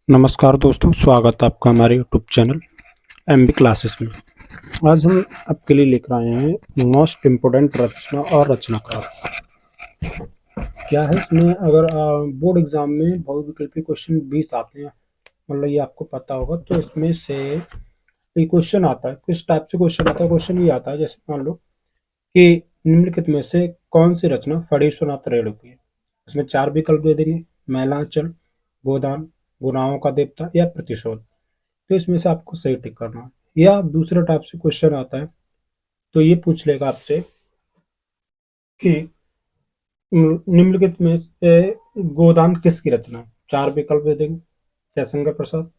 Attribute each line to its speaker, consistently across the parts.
Speaker 1: नमस्कार दोस्तों, स्वागत है आपका हमारे यूट्यूब चैनल एमबी क्लासेस में। आज हम आपके लिए लिख रहे हैं मोस्ट इम्पोर्टेंट रचना और रचनाकार। क्या है इसमें, अगर बोर्ड एग्जाम में बहुविकल्पी क्वेश्चन 20 आते हैं, मतलब ये आपको पता होगा, तो इसमें से एक क्वेश्चन आता है। किस टाइप से क्वेश्चन आता है? क्वेश्चन ये आता है, जैसे मान लो कि निम्नलिखित में से कौन सी रचना फणीश्वरनाथ रेणु की है। इसमें 4 विकल्प दे देंगे: मैलांचल, गोदान, गुनाहों का देवता या प्रतिशोध। तो इसमें से आपको सही टिक करना है। या दूसरे टाइप से क्वेश्चन आता है, तो ये पूछ लेगा आपसे कि निम्नलिखित में से गोदान किसकी रचना है। 4 विकल्प दे देंगे: जयशंकर प्रसाद,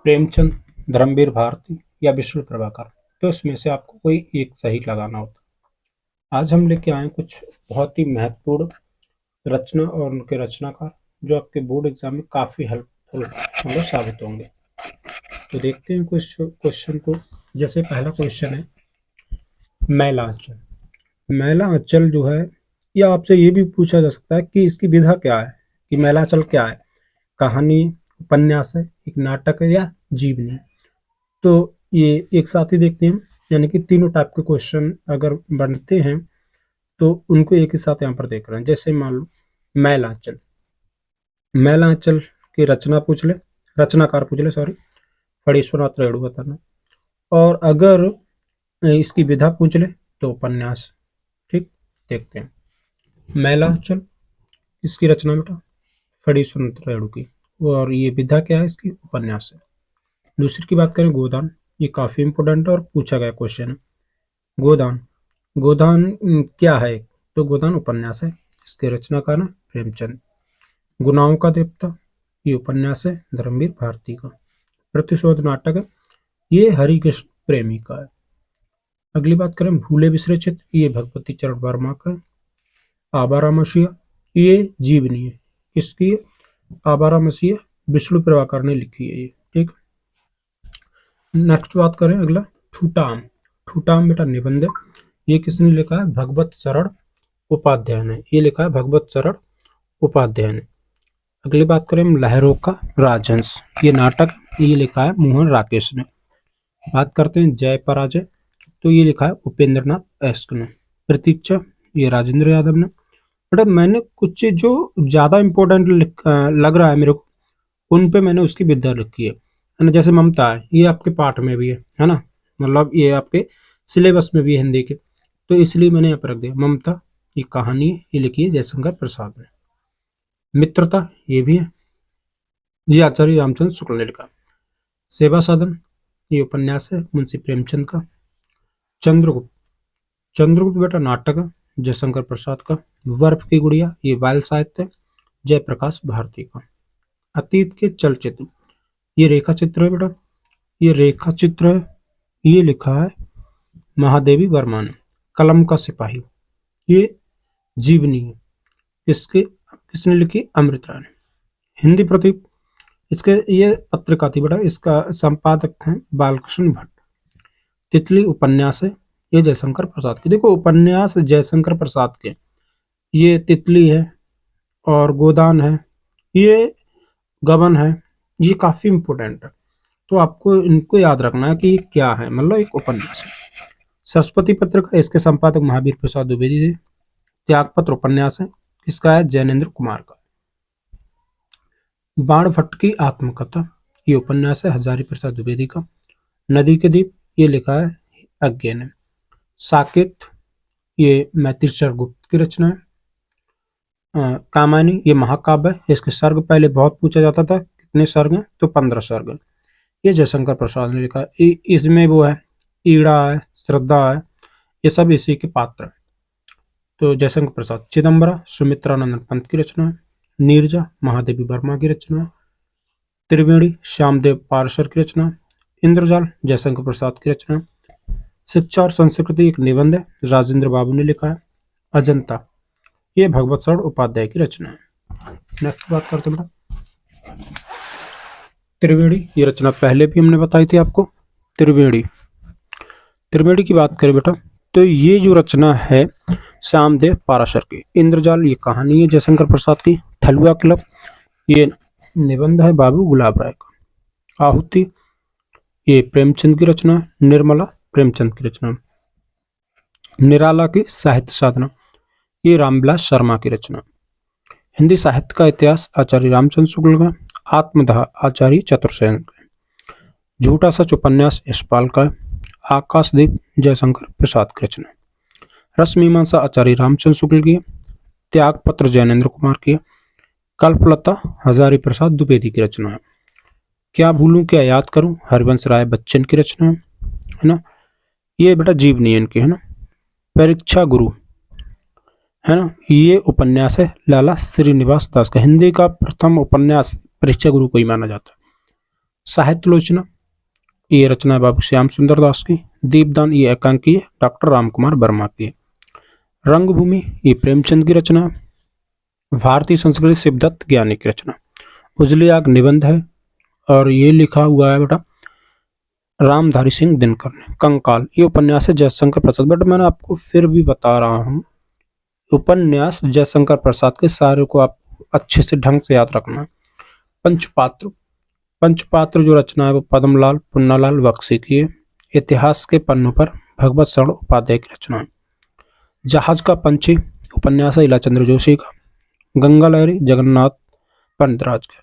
Speaker 1: प्रेमचंद, धर्मवीर भारती या विष्णु प्रभाकर। तो इसमें से आपको कोई एक सही लगाना होता है। आज हम लेके आए कुछ बहुत ही महत्वपूर्ण रचना और उनके रचनाकार, जो आपके बोर्ड एग्जाम में काफी हेल्पफुल मतलब साबित होंगे। तो देखते हैं कुछ क्वेश्चन को। जैसे पहला क्वेश्चन है मैलांचल। मैलांचल जो है, या आपसे ये भी पूछा जा सकता है कि इसकी विधा क्या है, कि मैलांचल क्या है, कहानी, उपन्यास है, एक नाटक है या जीवनी। तो ये एक साथ ही देखते हैं, यानी कि तीनों टाइप के क्वेश्चन अगर बनते हैं तो उनको एक ही साथ यहाँ पर देख रहे हैं। जैसे मान लो मैलांचल, मैलांचल की रचनाकार पूछ ले, सॉरी, फणीश्वरनाथ रेणु बताना। और अगर इसकी विधा पूछ ले तो उपन्यास। ठीक, देखते हैं। मैलांचल इसकी रचना बेटा फणीश्वरनाथ रेणु की, और ये विधा क्या है इसकी? उपन्यास है। दूसरी की बात करें गोदान, ये काफी इंपोर्टेंट और पूछा गया क्वेश्चन है। गोदान, गोदान क्या है? तो गोदान उपन्यास है, इसके रचनाकार है प्रेमचंद। गुनाहों का देवता, ये उपन्यास है धर्मवीर भारती का। प्रतिशोध नाटक है, ये हरिकृष्ण प्रेमी का है। अगली बात करें भूले बिसरे चित्र, ये भगवती चरण वर्मा का है। आवारा मसीहा, ये जीवनी है, किसकी है? आवारा मसीहा विष्णु प्रभाकर ने लिखी है ये। ठीक, नेक्स्ट बात करें अगला ठूटाम। ठूटाम बेटा निबंध है, ये किसने लिखा है? भगवत शरण उपाध्याय ने, ये लिखा है भगवत शरण उपाध्याय ने। अगली बात करें लहरों का राजहंस, ये नाटक, ये लिखा है मोहन राकेश ने। बात करते हैं जय पराजय, तो ये लिखा है उपेंद्र नाथ एस्क ने। प्रतीक्षा, ये राजेंद्र यादव ने। बट मैंने कुछ चीज जो ज्यादा इंपॉर्टेंट लग रहा है मेरे को, उन पे मैंने उसकी विद्या लिखी है ना। जैसे ममता है, ये आपके पाठ में भी है ना, मतलब ये आपके सिलेबस में भी है हिंदी के, तो इसलिए मैंने यहाँ पर रख दिया ममता। ये कहानी है, ये लिखी है जयशंकर प्रसाद ने। मित्रता, ये भी है, ये आचार्य रामचंद्र शुक्ल ने लिखा। सेवा सदन, ये उपन्यास है मुंशी प्रेमचंद का। चंद्रगुप्त, चंद्रगुप्त बेटा नाटक है जयशंकर प्रसाद का। बर्फ की गुड़िया, ये बाल साहित्य जयप्रकाश भारती का। अतीत के चलचित्र, ये रेखा चित्र है बेटा, ये रेखा चित्र है, ये लिखा है महादेवी वर्मा ने। कलम का सिपाही, ये जीवनी है, किसने लिखी? अमृत राय ने। हिंदी प्रदीप, इसके ये पत्रिका थी बेटा, इसका संपादक है बालकृष्ण भट्ट। तितली उपन्यास है, ये जयशंकर प्रसाद की। देखो उपन्यास जयशंकर प्रसाद के, ये तितली है और गोदान है, ये गबन है, ये काफी इंपोर्टेंट है। तो आपको इनको याद रखना है कि ये क्या है, मतलब एक उपन्यास है। सरस्वती पत्रिका, इसके संपादक महावीर प्रसाद द्विवेदी थे। त्यागपत्र उपन्यास है, किसका है? जैनेन्द्र कुमार का। बाण भट्ट की आत्मकथा, ये उपन्यास है हजारी प्रसाद द्विवेदी का। नदी के द्वीप, ये लिखा है अज्ञे ने। साकेत, ये मैत्रेय गुप्त की रचना है। कामायनी, ये महाकाव्य है, इसके सर्ग पहले बहुत पूछा जाता था, कितने सर्ग हैं? तो 15 सर्ग हैं। ये जयशंकर प्रसाद ने लिखा है। इसमें वो है ईड़ा है, श्रद्धा है, ये सब इसी के पात्र है। तो जयशंकर प्रसाद। चिदम्बरा, सुमित्रानंदन पंत की रचना है। नीरजा, महादेवी वर्मा की रचना है। त्रिवेणी, श्यामदेव पारशर की रचना है। इंद्रजाल, जयशंकर प्रसाद की रचना है। शिक्षा और संस्कृति, एक निबंध है, राजेंद्र बाबू ने लिखा है। अजंता, ये भगवत शरण उपाध्याय की रचना है। नेक्स्ट बात करते हैं बेटा त्रिवेणी, ये रचना पहले भी हमने बताई थी आपको। त्रिवेणी, त्रिवेणी की बात करें बेटा, तो ये जो रचना है श्यामदेव पाराशर की। इंद्रजाल, ये कहानी है जयशंकर प्रसाद की। ठलुआ क्लब, ये निबंध है बाबू गुलाब राय का। आहुति ये प्रेमचंद की रचना है। निर्मला प्रेमचंद की रचना। निराला की साहित्य साधना ये रामविलास शर्मा की रचना। हिंदी साहित्य का इतिहास आचार्य रामचंद्र शुक्ल का। आत्मदाह आचार्य चतुर्सेन का। झूठा सच उपन्यास यशपाल का। आकाशदीप जयशंकर प्रसाद की रचना। रसमीमांसा आचार्य रामचंद्र शुक्ल की। त्यागपत्र जैनेन्द्र कुमार की। कल्पलता हजारी प्रसाद द्विवेदी की रचना है। क्या भूलूं क्या याद करूं हरिवंश राय बच्चन की रचना है ना। ये बेटा जीवनी इनकी है ना। परीक्षा गुरु है ना, ये उपन्यास है लाला श्रीनिवास दास का। हिंदी का प्रथम उपन्यास परीक्षा गुरु को ही माना जाता है। साहित्य लोचना ये रचना है बाबू श्याम सुंदर दास की। दीपदान ये एकांकी है डॉक्टर रामकुमार वर्मा की। रंगभूमि ये प्रेमचंद की रचना है। भारतीय संस्कृति शिवदत्त ज्ञानी की रचना। उजली आग निबंध है और ये लिखा हुआ है बेटा रामधारी सिंह दिनकर ने। कंकाल ये उपन्यास है जयशंकर प्रसाद। बट मैंने आपको फिर भी बता रहा हूँ उपन्यास जयशंकर प्रसाद के सारे को आप अच्छे से ढंग से याद रखना। पंचपात्र पंचपात्र जो रचना है वो पद्मलाल पुन्नालाल बख्शी की है। इतिहास के पन्नों पर भगवत शरण उपाध्याय की रचना है। जहाज का पंछी उपन्यास है इलाचंद्र जोशी का। गंगा लहरी जगन्नाथ पंडितराज का।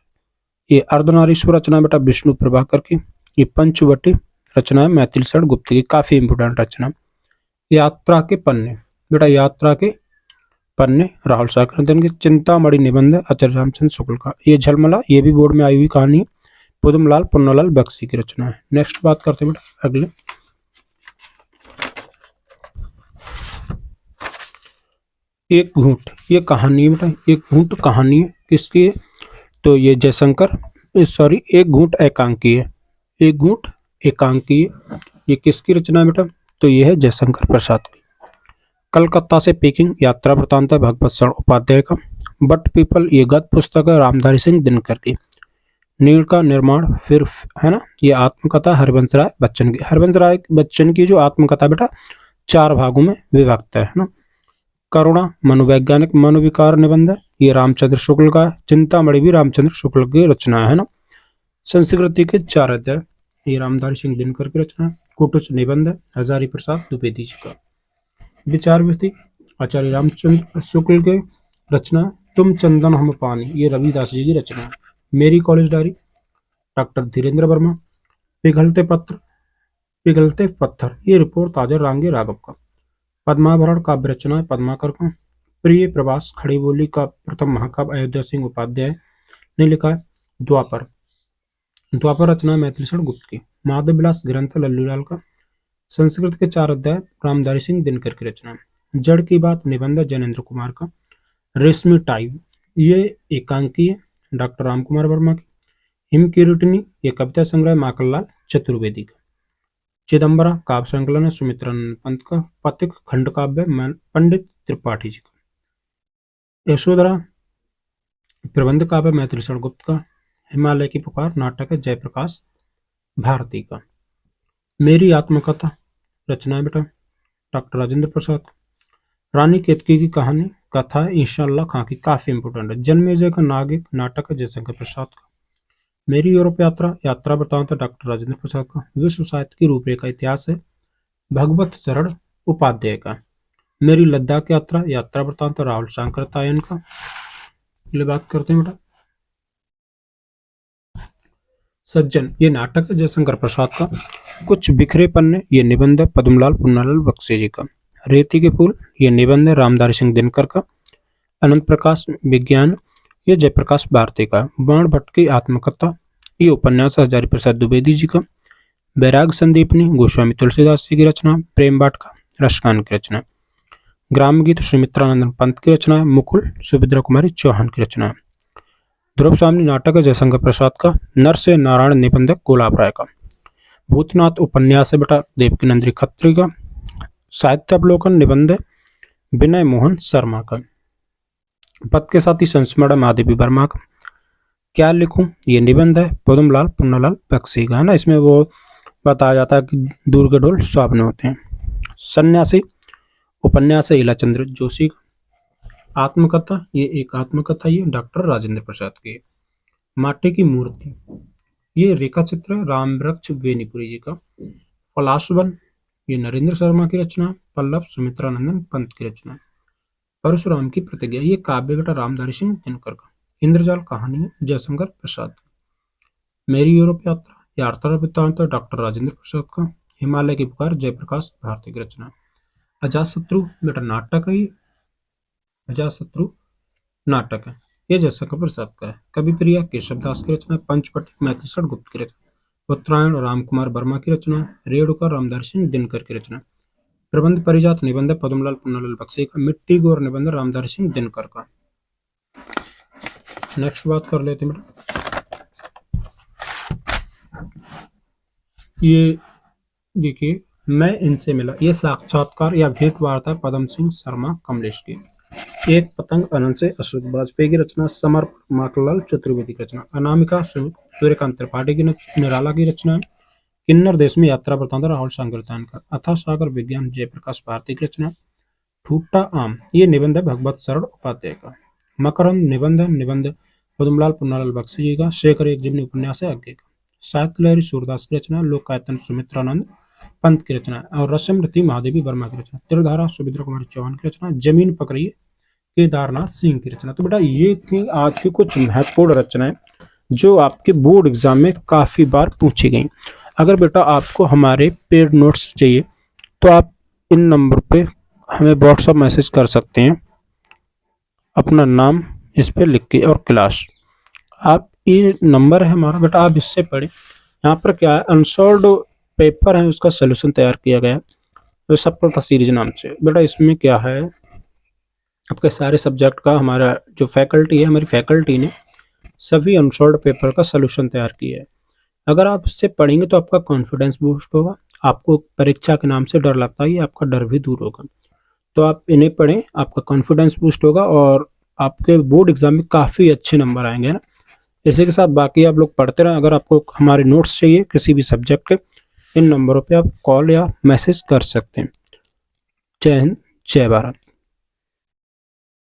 Speaker 1: ये अर्धनारीश्वर रचना बेटा विष्णु प्रभाकर की। ये पंचवटी रचना है मैथिल शरण गुप्त की। काफी इंपोर्टेंट रचना। यात्रा के पन्ने बेटा यात्रा के पन्ने राहुल सागर की। चिंतामणि निबंध है आचार्य रामचंद्र शुक्ल का। ये झलमला ये भी बोर्ड में आई हुई कहानी पद्मलाल पुन्नालाल बख्शी की रचना है। नेक्स्ट बात करते हैं बेटा अगले। एक घूंट ये कहानी है बेटा। एक घूंट कहानी है किसकी है तो ये जयशंकर सॉरी एक घूंट एकांकी है। एक घूंट एकांकी है ये किसकी रचना है बेटा तो ये है जयशंकर प्रसाद की। कलकत्ता से पेकिंग यात्रा वृतांत है भगवत शरण उपाध्याय का। बट पीपल ये गद्य पुस्तक है रामधारी सिंह दिनकर की। नीड़ का निर्माण फिर है ना, ये आत्मकथा हरिवंश राय बच्चन की। हरिवंश राय बच्चन की जो आत्मकथा बेटा 4 भागों में विभक्त है ना। करुणा मनोवैज्ञानिक मनोविकार निबंध है ये रामचंद्र शुक्ल का है। चिंतामणि भी रामचंद्र शुक्ल की रचना है ना। संस्कृति के 4 अध्याय ये रामधारी सिंह दिनकर की रचना है। कुटुच निबंध है हजारी प्रसाद द्विवेदी जी का। विचार वृत्ति आचार्य रामचंद्र शुक्ल के रचना। तुम चंदन हम पानी ये रविदास जी की रचना है। मेरी college diary doctor Dhirendra Verma. पिघलते पत्थर ये रिपोर्ट ताजर रांगे राघव का। पद्माभरण काव्य रचना है पद्माकर का। प्रिय प्रवास खड़ी बोली का प्रथम महाकाव्य अयोध्या सिंह उपाध्याय ने लिखा है। द्वापर रचना मैथिल शरण गुप्त की। माधव विलास ग्रंथ लल्लूलाल का। संस्कृत के 4 अध्याय रामधारी सिंह दिनकर की रचना। जड़ की बात निबंध जैनेन्द्र कुमार का। रेशमी टाई ये एकांकी है डॉक्टर रामकुमार वर्मा की। हिम किरीटिनी ये कविता संग्रह माखनलाल चतुर्वेदी का। चिदम्बरा काव्य संकलन है सुमित्रानंद पंत का। पथिक खंड काव्य पंडित त्रिपाठी जी का। यशोधरा प्रबंध काव्य मैथिल शरण गुप्त का। हिमालय की पुकार नाटक है जयप्रकाश भारती का। मेरी आत्मकथा रचना है बेटा डॉक्टर राजेंद्र प्रसाद का। रानी केतकी की कहानी कथा है इंशाअल्लाह खां की। काफी इंपोर्टेंट है। जन्मेजय का नागिक नाटक है जयशंकर प्रसाद का। मेरी यूरोप यात्रा वृतांत डॉक्टर राजेंद्र प्रसाद का। विश्व साहित्य की रूपरेखा इतिहास है भगवत शरण उपाध्याय का। मेरी लद्दाख यात्रा वृतांत राहुल शंकर तायन का। अगले बात करते हैं बेटा सज्जन ये नाटक है जयशंकर प्रसाद का। कुछ बिखरे पन्ने ये निबंध है पद्मलाल पुन्नालाल बख्शी जी का। रेती के फूल ये निबंध है रामधारी सिंह दिनकर का। अनंत प्रकाश विज्ञान ये जयप्रकाश भारती का। बाण भट्ट की आत्मकथा ये उपन्यास हजारी प्रसाद द्विवेदी जी का। बैराग संदीपनी गोस्वामी तुलसीदास जी की रचना। प्रेम बाटका रसकान की रचना। ग्राम गीत सुमित्रानंद पंत की रचना। मुकुल सुभद्रा कुमारी चौहान की रचना। ध्रुव सामनी नाटक है जयशंकर प्रसाद का। नर से नारायण निबंध गुलाब राय का। भूतनाथ उपन्यास है बेटा देवकीनंदन खत्री का। साहित्य अवलोकन निबंध विनय मोहन शर्मा का। पद के साथी संस्मरण महादेवी वर्मा का। क्या लिखूं ये निबंध है पद्मलाल पुन्नालाल बख्शी का है ना। इसमें वो बताया जाता है कि दूर के ढोल सुहावने होते हैं। सन्यासी उपन्यास है इलाचंद्र जोशी का। आत्मकथा ये एक आत्मकथा ये डॉक्टर राजेंद्र प्रसाद की। माटी की मूर्ति, ये रेखा चित्र है राम वृक्ष बेनीपुरी जी का। पलाशवन, ये नरेंद्र शर्मा की रचना। पल्लव, सुमित्रा नंदन पंत की रचना। परशुराम की प्रतिज्ञा, ये काव्य बेटा रामधारी सिंह दिनकर का। इंद्रजाल कहानी है जयशंकर प्रसाद। मेरी यूरोप यात्रा, यात्रा वृत्तांत डॉक्टर राजेंद्र प्रसाद का। हिमालय की पुकार, जयप्रकाश भारती की रचना। अजातशत्रु बेटा नाटक है, अजातशत्रु नाटक है, ये जयशंकर प्रसाद का है। कवि प्रिया केशव दास की रचना। पंचवटी मैथिलीशरण गुप्त की रचना। उत्तरायण राम कुमार वर्मा की रचना। रेणुका रामधारी सिंह दिनकर की रचना। प्रबंध परिजात निबंध पद्मलाल पुन्नालाल बख्शी का। मिट्टी गौर निबंध रामधारी सिंह दिनकर का। नेक्स्ट बात कर लेते हैं बेटा, ये देखिए मैं इनसे मिला, ये साक्षात्कार या भेंट वार्ता पदम सिंह शर्मा कमलेश की। एक पतंग अनंत से अशोक वाजपेयी की रचना। समर्पण माखनलाल चतुर्वेदी की रचना। अनामिका सूर्यकांत त्रिपाठी की निराला की रचना है। किन्नर देश में यात्रा वृत्तांत राहुल संकीर्तन का। अथा सागर विज्ञान जयप्रकाश भारती की रचना। ठूटा आम, ये निबंध है भगवत शरण उपाध्याय का। मकरंद निबंध पद्मलाल पुन्नालाल बख्शी जी का। शेखर एक जीवनी उपन्यास है आज्ञे का। साहित्य लहरी सूरदास की रचना। लोकायतन सुमित्रानंद पंत की रचना और रसमृति महादेवी वर्मा की रचना। त्रिधारा सुभद्रा कुमारी चौहान की रचना। जमीन पकड़िए केदारनाथ सिंह की रचना। तो बेटा ये थी आज की कुछ महत्वपूर्ण रचनाएं जो आपके बोर्ड एग्जाम में काफी बार पूछी गई। अगर बेटा आपको हमारे पेड नोट्स चाहिए तो आप इन नंबर पे हमें व्हाट्सएप मैसेज कर सकते हैं, अपना नाम इस पे लिख के और क्लास। आप ये नंबर है हमारा बेटा, आप इससे पढ़ें। यहाँ पर क्या है, अनसॉल्व्ड पेपर है उसका सोल्यूशन तैयार किया गया है सफलता सीरीज नाम से। बेटा इसमें क्या है, आपके सारे सब्जेक्ट का हमारा जो फैकल्टी है, हमारी फैकल्टी ने सभी अनसॉल्व्ड पेपर का सोल्यूशन तैयार किया है। अगर आप इससे पढ़ेंगे तो आपका कॉन्फिडेंस बूस्ट होगा। आपको परीक्षा के नाम से डर लगता है, आपका डर भी दूर होगा। तो आप इन्हें पढ़ें, आपका कॉन्फिडेंस बूस्ट होगा और आपके बोर्ड एग्जाम में काफ़ी अच्छे नंबर आएंगे ना। इसी के साथ बाकी आप लोग पढ़ते रहें। अगर आपको हमारे नोट्स चाहिए किसी भी सब्जेक्ट के, इन नंबरों पे आप कॉल या मैसेज कर सकते हैं। जय हिंद, जय भारत।